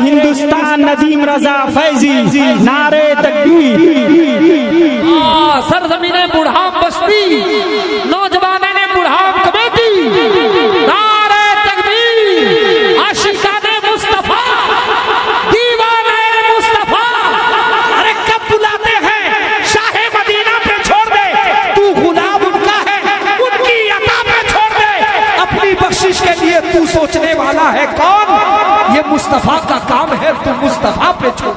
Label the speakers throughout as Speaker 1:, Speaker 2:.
Speaker 1: हिंदुस्तान नदीम रजा फैजी, नारे तकबीर।
Speaker 2: सरजमीने बुढ़ाम बस्ती, नौजवाने ने बुढ़ाम कमेटी, नारे तकबीर। आशिकाने मुस्तफा, दीवाने मुस्तफा।
Speaker 3: अरे कब बुलाते हैं शाहे मदीना पे छोड़ दे, तू गुलाम उनका है, उनकी अता पे छोड़ दे। अपनी बख्शिश के लिए तू सोचने वाला है कौन? ये मुस्तफा का काम है, तू मुस्तफा पे छोड़।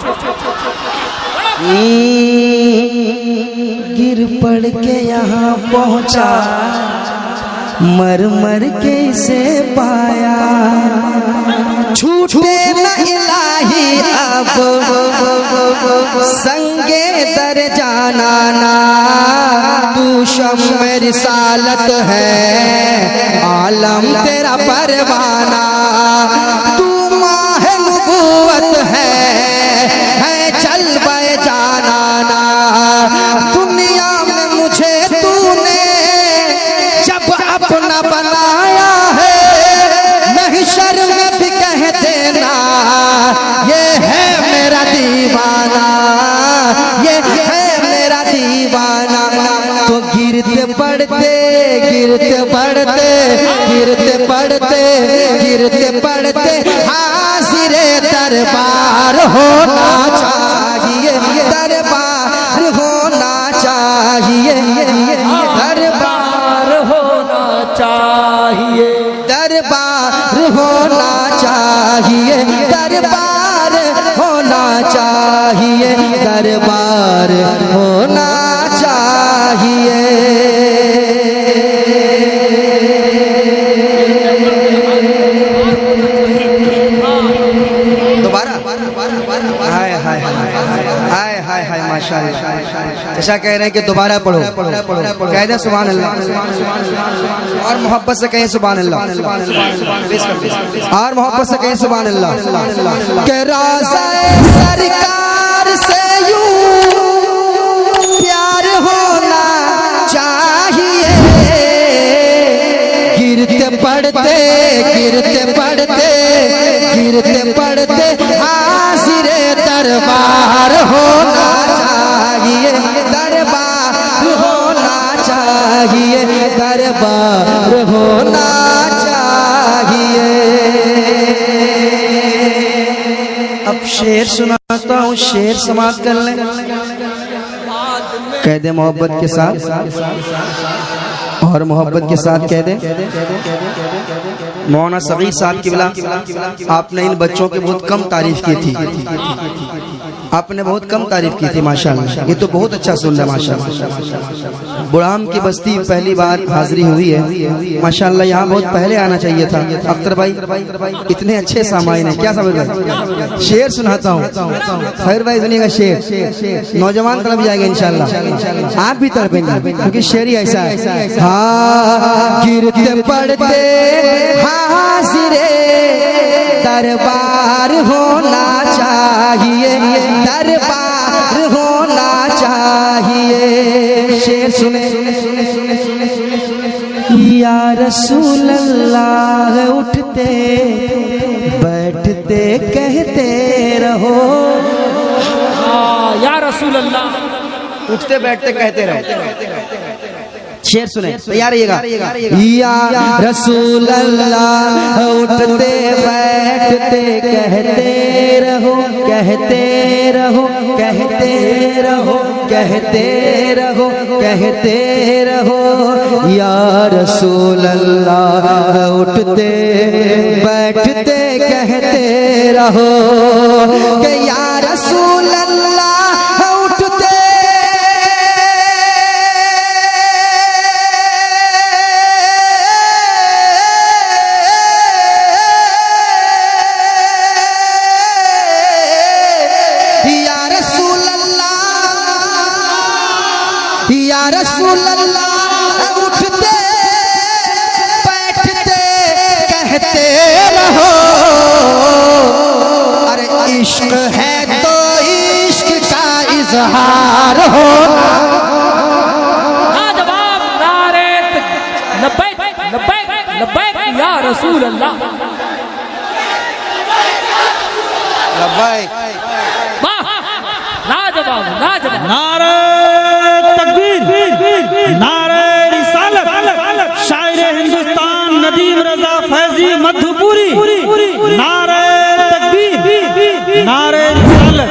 Speaker 4: गिर पड़ के यहाँ पहुँचा, मर मर के इसे पाया। छूटे न इलाही अब संगे दर जाना ना, तू शम्मे रिसालत है, आलम तेरा परवाना। तू माह नबूवत है चल बे जाना ना। दुनिया में मुझे तूने जब अपना बनाया है, महशर में भी कह देना ये है मेरा दीवाना, ये है मेरा दीवाना। तो गिरते पड़ते गिरते पड़ते गिरते पड़ते गिरते पड़ते हाजिरे दरबार होना चाहिए, दरबार होना चाहिए, दरबार
Speaker 2: होना चाहिए,
Speaker 4: दरबार होना चाहिए, दरबार होना चाहिए, दरबार होना चाहिए। दोबारा हाय हाय हाय हाय हाय माशाअल्लाह। ऐसा कह रहे हैं कि दोबारा पढ़ो, कह दे सुभान अल्लाह, और मोहब्बत से कहें सुभान अल्लाह, और मोहब्बत से कहें सुभान अल्लाह। के रोज़े सरकार से यूं प्यार होना चाहिए। गिरते पड़ते गिरते पड़ते गिरते पड़ते हाजिरे दरबार होना चाहिए, दरबार होना चाहिए, दरबार होना चाहिए। अब शेर सुनाता हूँ, शेर समाप्त कर लें। कह दे मोहब्बत के साथ, और मोहब्बत के साथ कह दे। मौलाना सगीर साहब किबला, आपने इन बच्चों की बहुत कम तारीफ की थी, आपने बहुत कम तारीफ की थी माशाल्लाह। ये तो बहुत अच्छा सुन रहा माशाल्लाह। बुढ़ाम की बस्ती पहली बार हाजिरी हुई है माशाल्लाह। यहाँ बहुत पहले आना चाहिए था। अख्तर भाई इतने अच्छे सामाइन है, क्या समझ रहे? शेर सुनाता हूँ, खैर भाई सुनिएगा शेर, नौजवान तड़प जाएगा इंशाल्लाह, आप भी तड़पेंगे क्योंकि शेर ही ऐसा है। हाँ गिरते पड़ते हाजिरे दरबार होना चाहिए, दरबार होना चाहिए। शेर सुने या रसूल अल्लाह, उठते बैठते कहते रहो।
Speaker 2: या रसूल अल्लाह,
Speaker 4: उठते बैठते कहते रहो। शेर सुने, तैयार रहिएगा। या रसूल अल्लाह, उठते बैठते कहते रहो, कहते रहो, कहते रहो, कहते रहो, कहते रहो। या रसूल अल्लाह, उठते बैठते कहते रहो कि या रसूल अल्लाह, या रसूल अल्लाह, उठते बैठते कहते रहो। अरे इश्क है तो इश्क का इजहार हो।
Speaker 2: जवाब नारे लब्बैक लब्बैक लब्बैक या रसूल अल्लाह। वाह, लाजवाब लाजवाब।
Speaker 1: नारे तकबीर, नारे रिसालत, शायर हिंदुस्तान नदीम रजा फैजी मधुपुरी, नारे तकबीर, नारे रिसालत।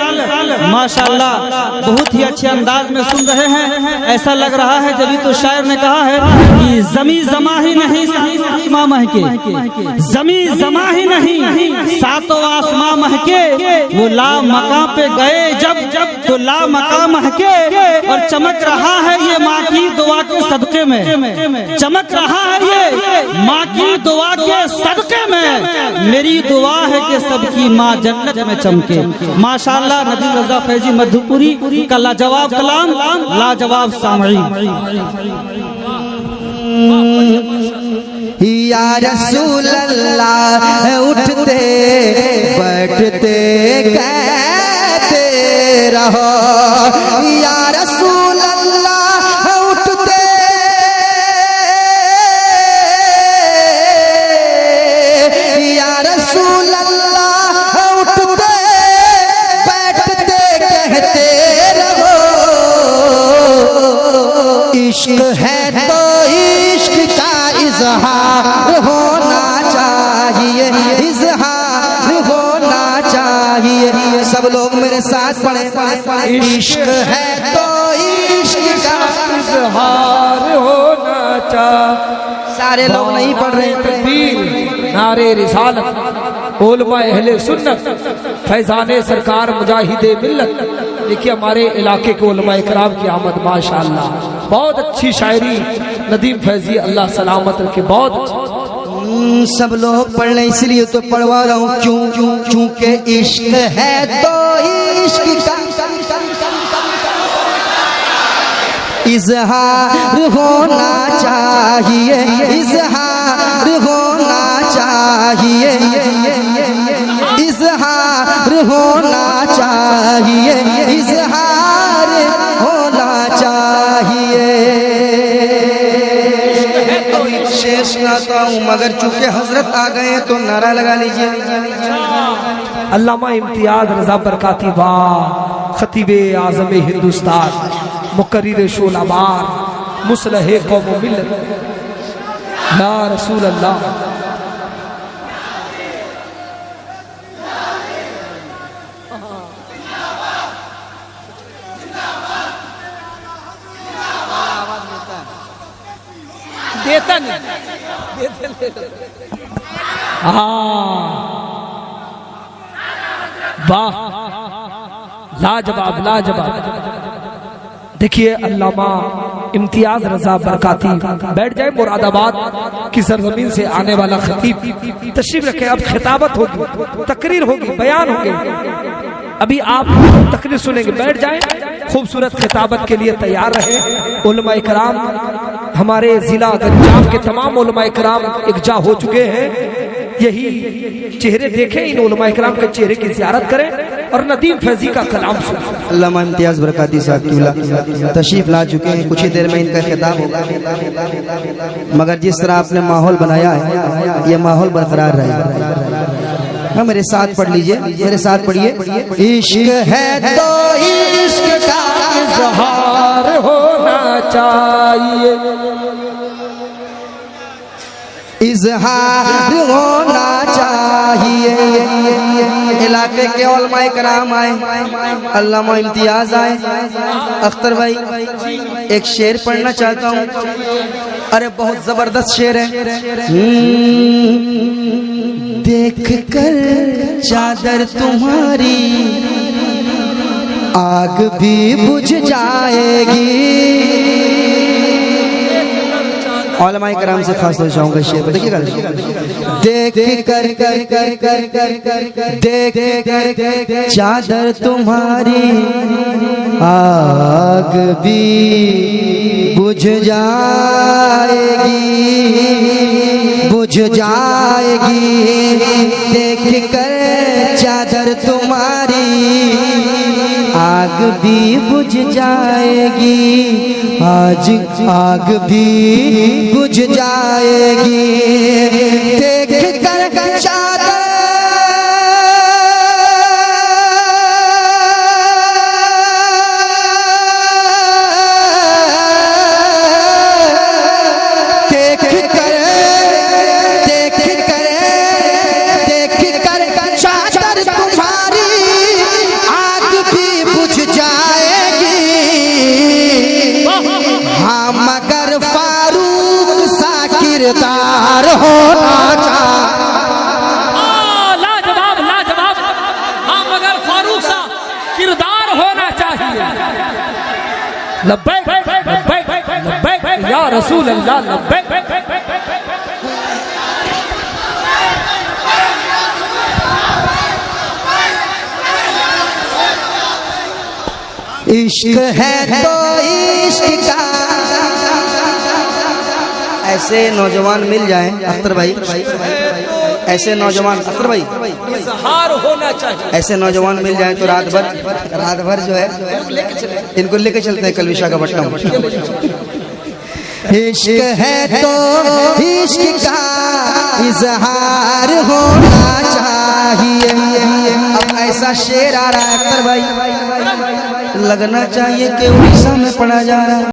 Speaker 1: माशाअल्लाह, बहुत ही अच्छे अंदाज में सुन रहे हैं। ऐसा लग रहा है जभी तो शायर ने कहा है कि जमी जमा ही नहीं आसमां महके, जमी जमा ही नहीं सातों आसमां महके, वो ला मकाम पे गए जब तो ला मकाम महके। और चमक रहा है ये माँ की दुआ के सदके में, चमक रहा है ये माँ की दुआ के सदके में। मेरी दुआ है कि सबकी माँ जन्नत में चमके। माशाअल्लाह, नदीम रजा फैजी मधुपुरी का लाजवाब कलाम, लाजवाब सामई।
Speaker 4: या रसूल अल्लाह उठते बैठते कहते रहो, या रसूल अल्लाह उठते या रसूल अल्लाह उठते बैठते कहते रहो। इश्क है तो इश्क का इजहार होना चाहिए, इजहार होना चाहिए। सब लोग मेरे साथ पढ़े, इश्क है तो इश्क का
Speaker 2: इजहार होना चाहिए।
Speaker 4: सारे लोग नहीं पढ़ रहे।
Speaker 2: तकबीर, नारे रिसालत, उलमा अहले सुन्नत, फैजाने सरकार मुजाहिदे मिल्लत। देखिए हमारे इलाके के उलमा इकराम की आमद, माशाअल्लाह, बहुत अच्छी शायरी नदीम फैजी, अल्लाह सलामत रखे, बहुत।
Speaker 4: सब लोग पढ़ रहे इसलिए तो पढ़वा रहा हूँ, क्योंकि इश्क है तो इश्क का इजहार होना चाहिए, इजहार होना चाहिए, इजहार होना चाहिए, इजहार होना चाहिए। शेर सुनाता हूँ मगर चूंकि हजरत आ गए हैं तो नारा लगा लीजिए।
Speaker 3: अल्लामा इम्तियाज रजा बरकाती, वाह, खतीब आजम हिंदुस्तान, मुकर्रिर शोलाबार, मुसलह कौम मिल्लत, या रसूल अल्लाह।
Speaker 2: देता नहीं,
Speaker 3: वाह, लाजवाब लाजवाब। देखिए अल्लामा इम्तियाज रजा बरकाती बैठ जाए, मुरादाबाद की सरजमीन से आने वाला खतीब तशरीफ रखे। अब खिताबत होगी, तकरीर होगी, बयान होंगे। अभी आप तकरीर सुनेंगे, बैठ जाएं। खूबसूरत खिताबत के लिए तैयार रहे। उलमा इकराम हमारे जिला गंजाम के तमाम उलमा इकराम इकजा हो चुके हैं। यही चेहरे देखें, इन उलमा इकराम के चेहरे की ज़ियारत करें और नदीम फैजी का कलाम सुनें।
Speaker 4: अल्लामा इम्तियाज बरकाती साहब की तशरीफ ला चुके हैं, कुछ ही देर में इनका खिताब होगा। मगर जिस तरह आपने माहौल बनाया है, ये माहौल बरकरार रहेगा। हाँ, मेरे साथ पढ़ लीजिए, मेरे साथ पढ़िए। इश्क है तो इश्क का
Speaker 2: इजहार होना चाहिए,
Speaker 4: इजहार होना चाहिए। इलाके के उलमा इकराम आए, अल्लामा इम्तियाज आए। अख्तर भाई एक शेर पढ़ना चाहता हूँ। अरे बहुत जबरदस्त शेर है। देख कर चादर तुम्हारी आग भी बुझ जाएगी। उलमा कराम से खास तौर चाहूंगा शेर पर देखिएगा। देख कर कर कर कर कर कर देख कर चादर तुम्हारी आग भी बुझ जाएगी, बुझ जाएगी। देख कर चादर तुम्हारी आग भी बुझ जाएगी, आज आग भी बुझ जाएगी। देख कर चादर
Speaker 2: लब्बैक लब्बैक लब्बैक या रसूल अल्लाह लब्बैक।
Speaker 4: इश्क है तो इश्क का ऐसे नौजवान मिल जाएं अख्तर भाई, ऐसे नौजवान अख्तर भाई
Speaker 2: इजहार होना चाहिए।
Speaker 4: ऐसे नौजवान मिल जाएं तो रात भर जो है इनको लेके चलते हैं कल विशाखापट्टनम। इश्क है तो इश्क का इजहार होना चाहिए। अब ऐसा शेर आ रहा है अख्तर भाई, लगना चाहिए कि उड़ीसा में पढ़ा जा रहा है।